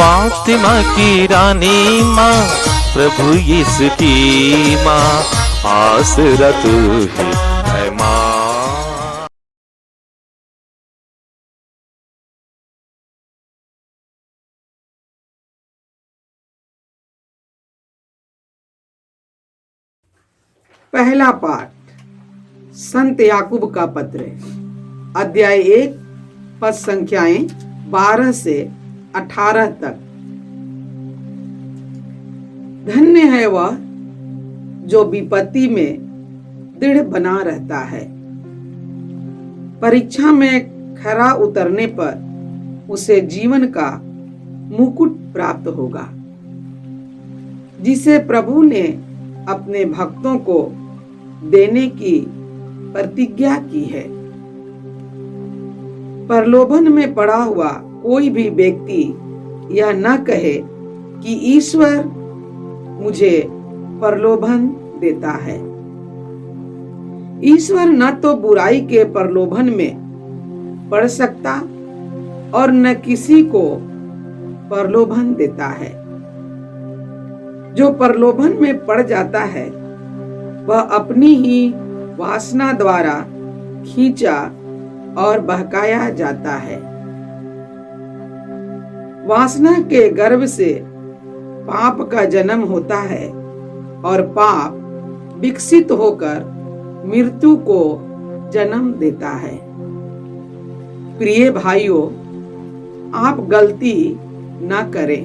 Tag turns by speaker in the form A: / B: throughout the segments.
A: फातिमा की रानी माँ, प्रभु यीशु की माँ, आसरा तू ही है माँ।
B: पहला पाठ संत याकूब का पत्र, अध्याय 1, पद संख्याएं 12 से 18 तक। धन्य है वह जो विपत्ति में दृढ़ बना रहता है, परीक्षा में खरा उतरने पर उसे जीवन का मुकुट प्राप्त होगा, जिसे प्रभु ने अपने भक्तों को देने की प्रतिज्ञा की है। प्रलोभन में पड़ा हुआ कोई भी व्यक्ति यह न कहे कि ईश्वर मुझे प्रलोभन देता है। ईश्वर न तो बुराई के प्रलोभन में पड़ सकता और न किसी को प्रलोभन देता है। जो प्रलोभन में पड़ जाता है वह अपनी ही वासना द्वारा खींचा और बहकाया जाता है। वासना के गर्भ से पाप का जन्म होता है और पाप विकसित होकर मृत्यु को जन्म देता है। प्रिय भाइयों, आप गलती न करें।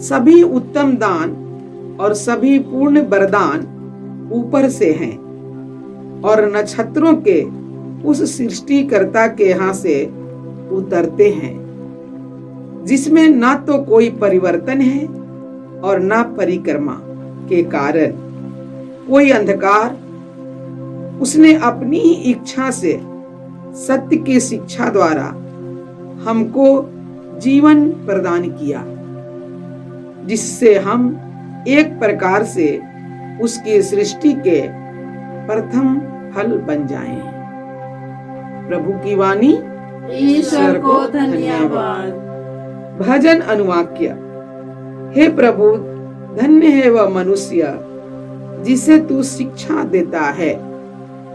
B: सभी उत्तम दान और सभी पूर्ण वरदान ऊपर से हैं और नक्षत्रों के उस सृष्टिकर्ता के यहाँ से उतरते हैं, जिसमें न तो कोई परिवर्तन है और न परिक्रमा के कारण कोई अंधकार। उसने अपनी ही इच्छा से सत्य की शिक्षा द्वारा हमको जीवन प्रदान किया, जिससे हम एक प्रकार से उसकी सृष्टि के प्रथम फल बन जाएं। प्रभु की वाणी।
C: ईश्वर को धन्यवाद।
B: भजन अनुवाक्य। हे प्रभु, धन्य है वह मनुष्य जिसे तू शिक्षा देता है।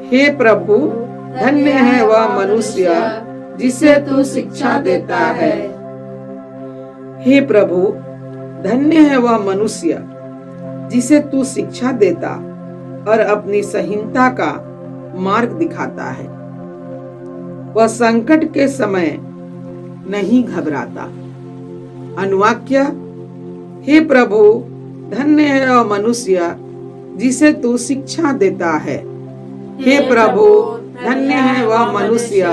B: हे प्रभु, धन्य है वह मनुष्य जिसे तू शिक्षा देता है। हे प्रभु, धन्य है वह मनुष्य जिसे तू शिक्षा देता और अपनी संहिता का मार्ग दिखाता है। वह संकट के समय नहीं घबराता। अनुवाक्य। हे प्रभु, धन्य है वह मनुष्य जिसे तू शिक्षा देता है। हे प्रभु, धन्य है वह मनुष्य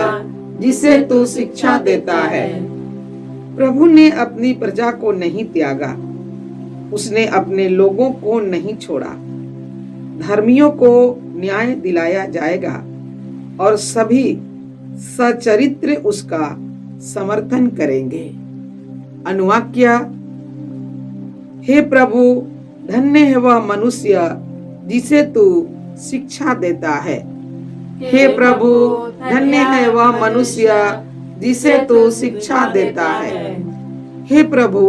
B: जिसे तू शिक्षा देता है। प्रभु ने अपनी प्रजा को नहीं त्यागा, उसने अपने लोगों को नहीं छोड़ा। धर्मियों को न्याय दिलाया जाएगा और सभी सचरित्र उसका समर्थन करेंगे। अनुवाक्य। हे प्रभु, धन्य है वह मनुष्य जिसे तू शिक्षा देता है। हे प्रभु, धन्य है वह मनुष्य जिसे तू शिक्षा देता है। हे प्रभु,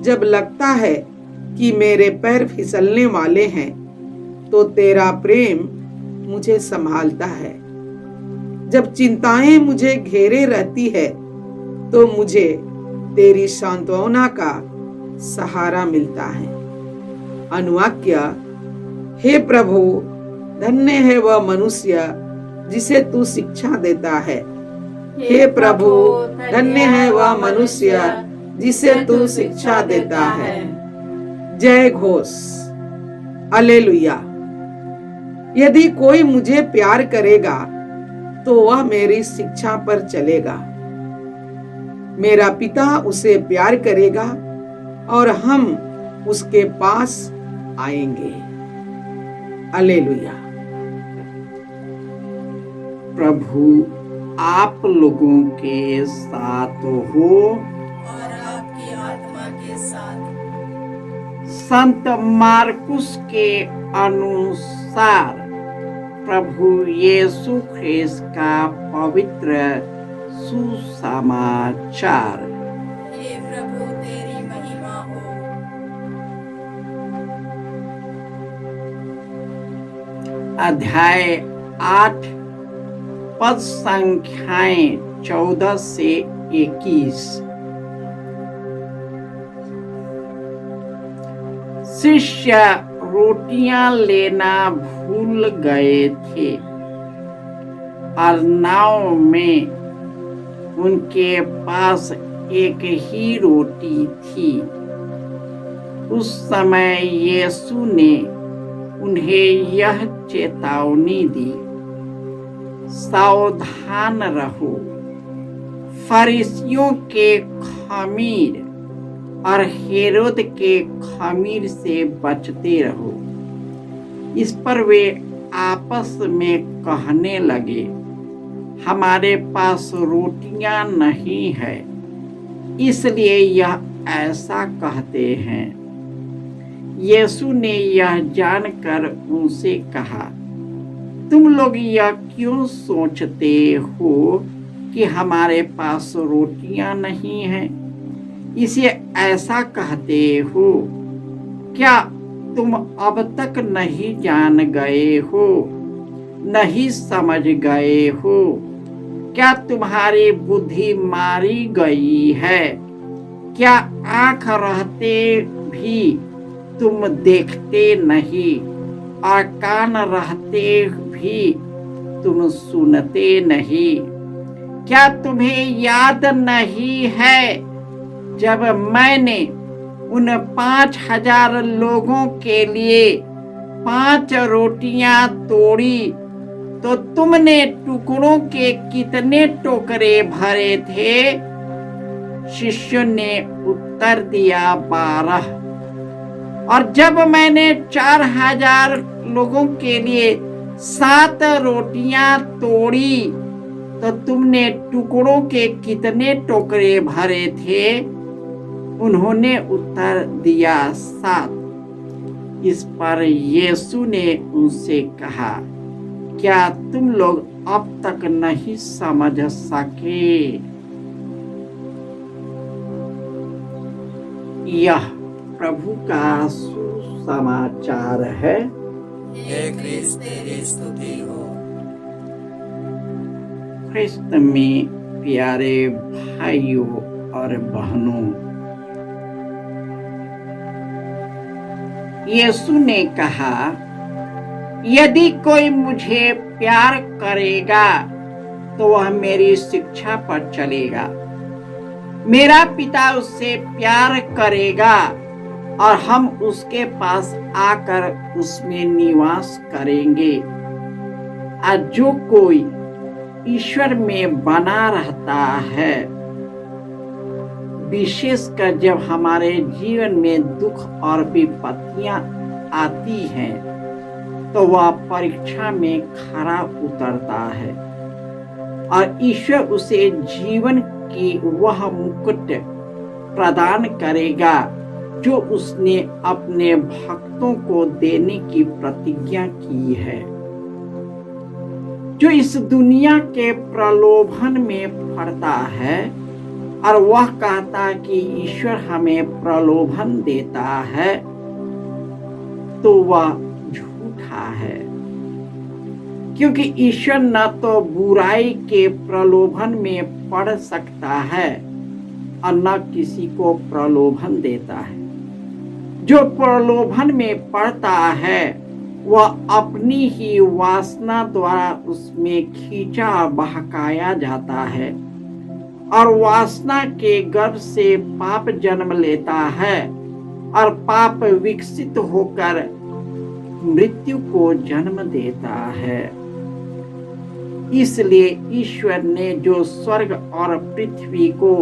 B: जब लगता है कि मेरे पैर फिसलने वाले हैं, तो तेरा प्रेम मुझे संभालता है। जब चिंताएं मुझे घेरे रहती है, तो मुझे तेरी सांत्वना का सहारा मिलता है। अनुवाक्य। हे प्रभु, धन्य है वह मनुष्य जिसे तू शिक्षा देता है। हे प्रभु, धन्य है वह मनुष्य जिसे तू शिक्षा देता है। जय घोष। हालेलुया। यदि कोई मुझे प्यार करेगा तो वह मेरी शिक्षा पर चलेगा। मेरा पिता उसे प्यार करेगा और हम उसके पास आएंगे। हालेलुया।
D: प्रभु आप लोगों के साथ हो
C: और आपकी आत्मा के साथ।
D: संत मार्कुस के अनुसार प्रभु यीशु ख्रिस्त का पवित्र सुसमाचार।
C: हे प्रभु
D: अध्याय 8 पद संख्याएं 14 से 21। शिष्य रोटियां लेना भूल गए थे और नाव में उनके पास एक ही रोटी थी। उस समय यीशु ने उन्हें यह चेतावनी दी, सावधान रहो, फरीसियों के खमीर और हेरोद के खमीर से बचते रहो। इस पर वे आपस में कहने लगे, हमारे पास रोटियां नहीं है, इसलिए यह ऐसा कहते हैं। यीशु ने यह जानकर उनसे कहा, तुम लोग यह क्यों सोचते हो कि हमारे पास रोटियां नहीं हैं? इसे ऐसा कहते हो, क्या तुम अब तक नहीं जान गए हो, नहीं समझ गए हो? क्या तुम्हारी बुद्धि मारी गई है? क्या आंख रहते भी तुम देखते नहीं और कान रहते भी तुम सुनते नहीं? क्या तुम्हें याद नहीं है जब मैंने उन 5,000 लोगों के लिए 5 रोटियां तोड़ी तो तुमने टुकड़ों के कितने टोकरे भरे थे? शिष्यों ने उत्तर दिया, 12। और जब मैंने 4,000 लोगों के लिए 7 रोटियां तोड़ी तो तुमने टुकड़ों के कितने टोकरे भरे थे? उन्होंने उत्तर दिया, 7। इस पर यीशु ने उनसे कहा, क्या तुम लोग अब तक नहीं समझ सके? यह प्रभु का सुसमाचार है।
C: हे क्रिस्त तेरी स्तुति हो।
D: क्रिस्त में प्यारे भाइयों और बहनों, यीशु ने कहा, यदि कोई मुझे प्यार करेगा तो वह मेरी शिक्षा पर चलेगा। मेरा पिता उससे प्यार करेगा और हम उसके पास आकर उसमें निवास करेंगे। और जो कोई ईश्वर में बना रहता है, विशेषकर जब हमारे जीवन में दुख और विपत्तियां आती हैं, तो वह परीक्षा में खरा उतरता है और ईश्वर उसे जीवन की वह मुकुट प्रदान करेगा जो उसने अपने भक्तों को देने की प्रतिज्ञा की है। जो इस दुनिया के प्रलोभन में पड़ता है और वह कहता कि ईश्वर हमें प्रलोभन देता है, तो वह झूठा है, क्योंकि ईश्वर न तो बुराई के प्रलोभन में पड़ सकता है और न किसी को प्रलोभन देता है। जो प्रलोभन में पड़ता है वह अपनी ही वासना द्वारा उसमें खींचा और बहकाया जाता है, और वासना के गर्भ से पाप जन्म लेता है और पाप विकसित होकर मृत्यु को जन्म देता है। इसलिए ईश्वर ने जो स्वर्ग और पृथ्वी को,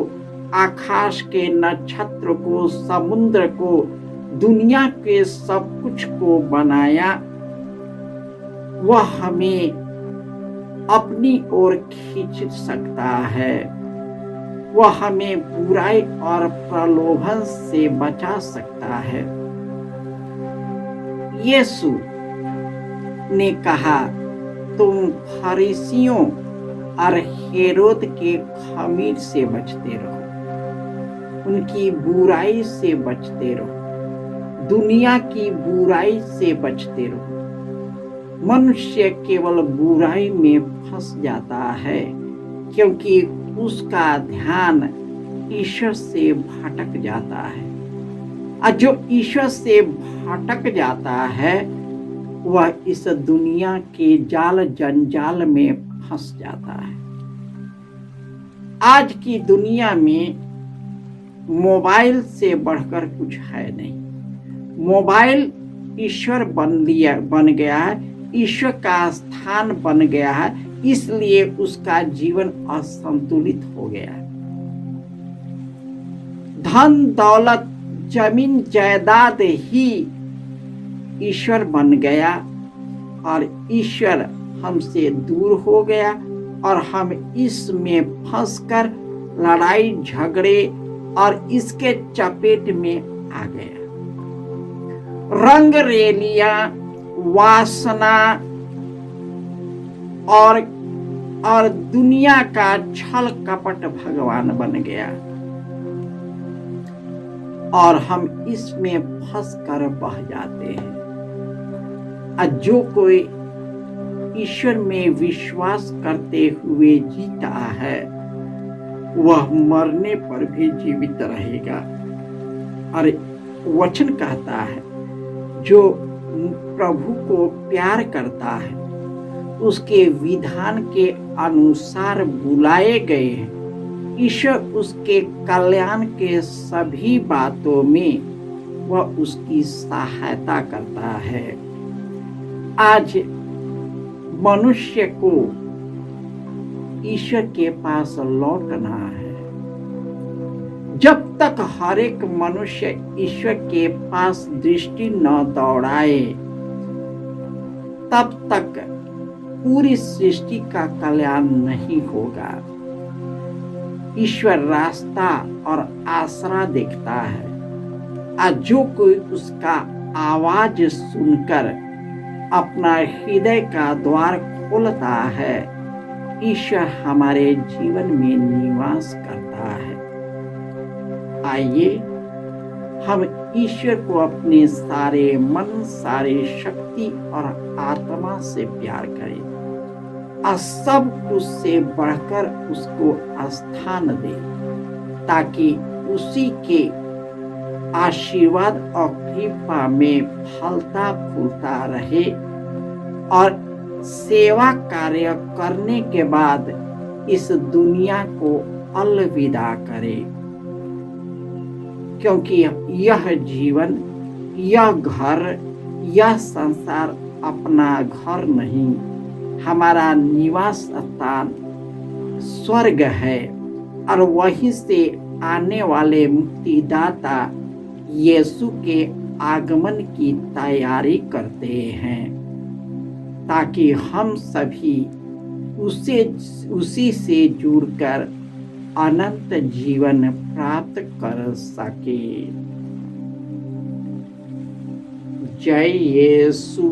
D: आकाश के नक्षत्र को, समुद्र को, दुनिया के सब कुछ को बनाया, वह हमें अपनी ओर खींच सकता है। वह हमें बुराई और प्रलोभन से बचा सकता है। यीशु ने कहा, तुम फरीसियों और हेरोद के खमीर से बचते रहो, उनकी बुराई से बचते रहो, दुनिया की बुराई से बचते रहो। मनुष्य केवल बुराई में फंस जाता है, क्योंकि उसका ध्यान ईश्वर से भटक जाता है। और जो ईश्वर से भटक जाता है वह इस दुनिया के जाल जंजाल में फंस जाता है। आज की दुनिया में मोबाइल से बढ़कर कुछ है नहीं। मोबाइल ईश्वर बन गया है, ईश्वर का स्थान बन गया है, इसलिए उसका जीवन असंतुलित हो गया है। धन दौलत जमीन जायदाद ही ईश्वर बन गया और ईश्वर हमसे दूर हो गया और हम इसमें फंसकर लड़ाई झगड़े और इसके चपेट में आ गया। रंग रेलियां, वासना और दुनिया का छल कपट भगवान बन गया और हम इसमें फंस कर बह जाते हैं। जो कोई ईश्वर में विश्वास करते हुए जीता है वह मरने पर भी जीवित रहेगा। और वचन कहता है जो प्रभु को प्यार करता है उसके विधान के अनुसार बुलाए गए हैं। ईश्वर उसके कल्याण के सभी बातों में वह उसकी सहायता करता है। आज मनुष्य को ईश्वर के पास लौटना है। जब तक हर एक मनुष्य ईश्वर के पास दृष्टि न दौड़ाए तब तक पूरी सृष्टि का कल्याण नहीं होगा। ईश्वर रास्ता और आसरा देखता है और जो कोई उसका आवाज सुनकर अपना हृदय का द्वार खोलता है ईश्वर हमारे जीवन में निवास करता है। आइए हम ईश्वर को अपने सारे मन, सारे शक्ति और आत्मा से प्यार करें और सब कुछ से बढ़कर उसको स्थान दें ताकि उसी के आशीर्वाद और कृपा में फलता फूलता रहे और सेवा कार्य करने के बाद इस दुनिया को अलविदा करे। क्योंकि यह जीवन, यह घर, यह संसार अपना घर नहीं, हमारा निवास स्थान स्वर्ग है और वहीं से आने वाले मुक्तिदाता यीशु के आगमन की तैयारी करते हैं ताकि हम सभी उसी से जुड़कर अनंत जीवन प्राप्त कर सके। जय यीशु।